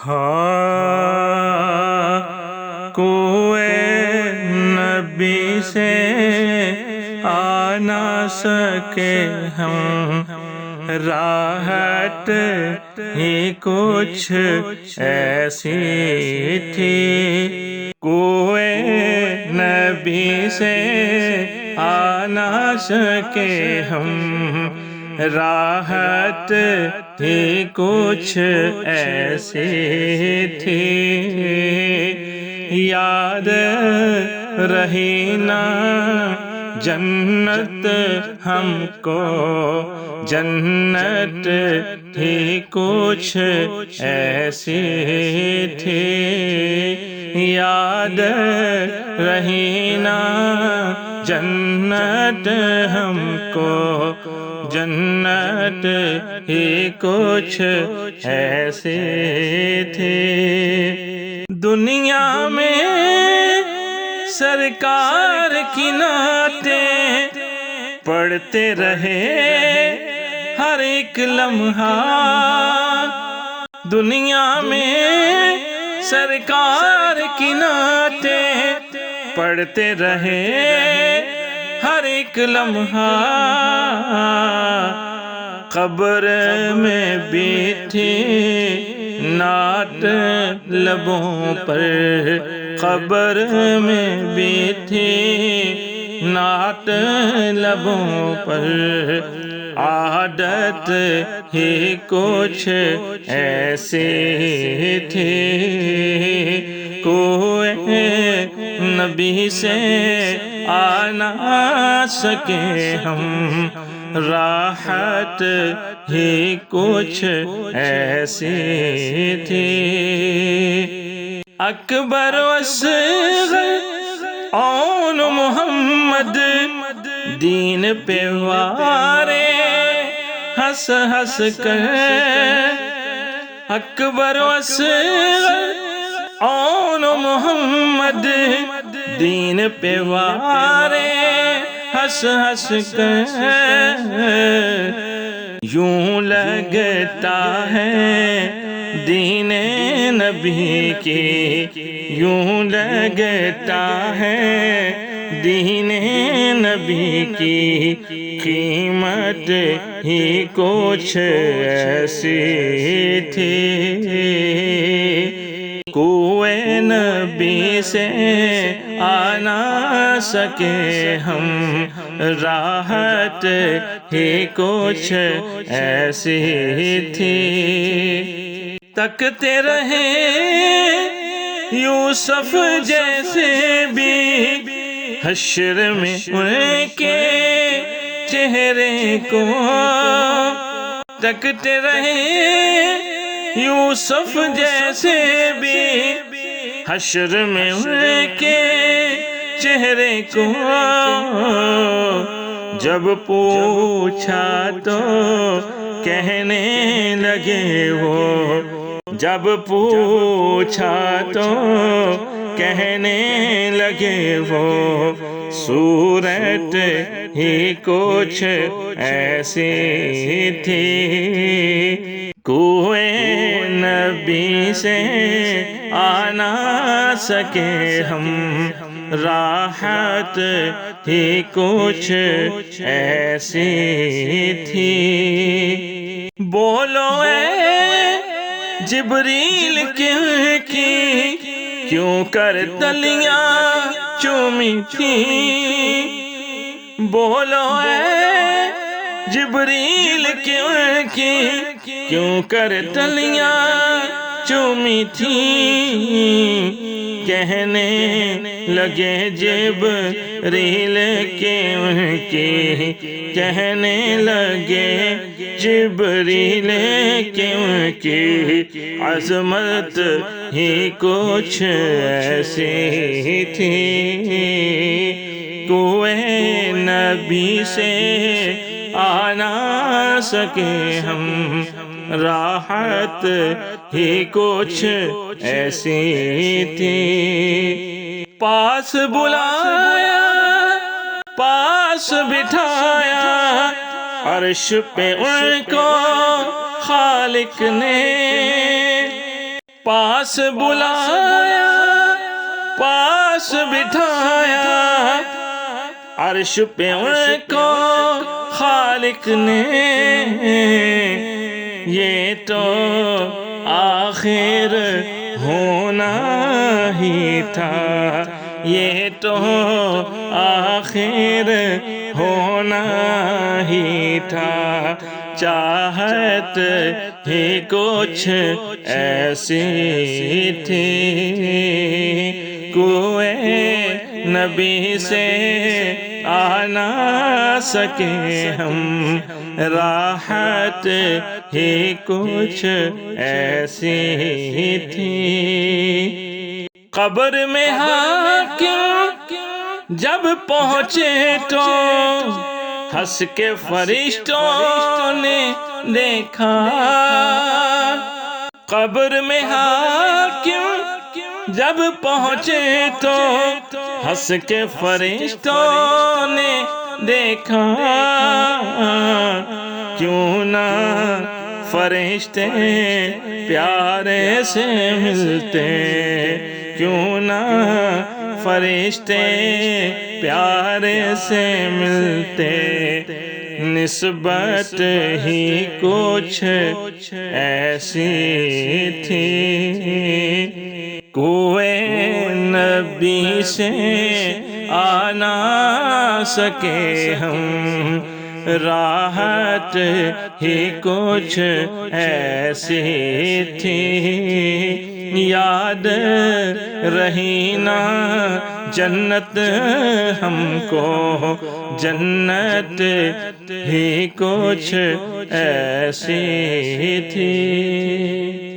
ہاں کوئے نبی سے آ نہ سکے ہم، راحت ہی کچھ ایسی تھی۔ کوئے نبی سے آ نہ سکے ہم، راحت ہی کچھ ایسی تھی۔ یاد رہی نا جنت ہم کو، جنت ہی کچھ ایسی تھی۔ یاد رہی نا جنت ہم کو، جنت ہی کچھ ایسی تھی۔ دنیا میں سرکار کی نعتیں پڑھتے رہے ہر ایک لمحہ، دنیا میں سرکار کی نعتیں پڑھتے رہے ہر ایک لمحہ۔ قبر میں بھی تھی نعت لبوں پر، قبر میں بھی تھی نعت لبوں پر۔ عادت ہی کچھ ایسی تھی۔ کوئی نبی سے آ نہ سکے ہم، راحت ہی کچھ ایسی تھی۔ اکبر اصغر اون محمد دین پہ وارے ہنس ہنس کر، اکبر اصغر اون محمد دین پہ وارے ہنس ہنس کر۔ یوں لگتا ہے دین نبی کی، یوں لگتا ہے دین نبی کی قیمت ہی کچھ ایسی تھی۔ کوئے نبی سے آ نہ سکے ہم، راحت ہی کچھ ایسی تھی۔ تکتے رہے یوسف جیسے بھی حشر میں ان کے چہرے کو، تکتے رہے یوسف جیسے بھی حشر میں ان کے چہرے کو۔ جب پوچھا تو کہنے لگے وہ، جب پوچھا تو کہنے لگے وہ، صورت ہی کچھ ایسی تھی۔ کوئے نبی سے آ نہ سکے ہم، راحت ہی کچھ ایسی تھی۔ بولو اے جبریل کیوں کر تلیاں چومی تھی؟ بولو اے جبریل کیوں کر تلیاں چومی تھی؟ کہنے لگے جبریل کی، کہنے لگے جبریل کی عظمت ہی کچھ ایسی تھی۔ کوئے نبی سے آ نہ سکے ہم، راحت ہی کچھ ایسی تھی۔ پاس بلایا پاس بٹھایا عرش پہ ان کو خالق نے، پاس بلایا پاس بٹھایا، عرش پہ ان کو خالق نے، یہ تو آخر ہونا ہی تھا، یہ تو آخر ہونا ہی تھا، چاہت ہی کچھ ایسی تھی، کوئے نبی سے آ نہ سکے ہم، راحت ہی کچھ ایسی تھی۔ قبر میں حاکم جب پہنچے تو ہنس کے فرشتوں نے دیکھا، قبر میں حاکم جب پہنچے تو ہنس کے فرشتوں نے دیکھا، کیوں نہ فرشتے پیارے سے ملتے، کیوں نہ فرشتے پیارے سے ملتے، نسبت ہی کچھ ایسی تھی، کوئے نبی سے آ نہ سکے ہم، راحت ہی کچھ ایسی تھی، یاد رہی نا جنت ہم کو، جنت ہی کچھ ایسی تھی۔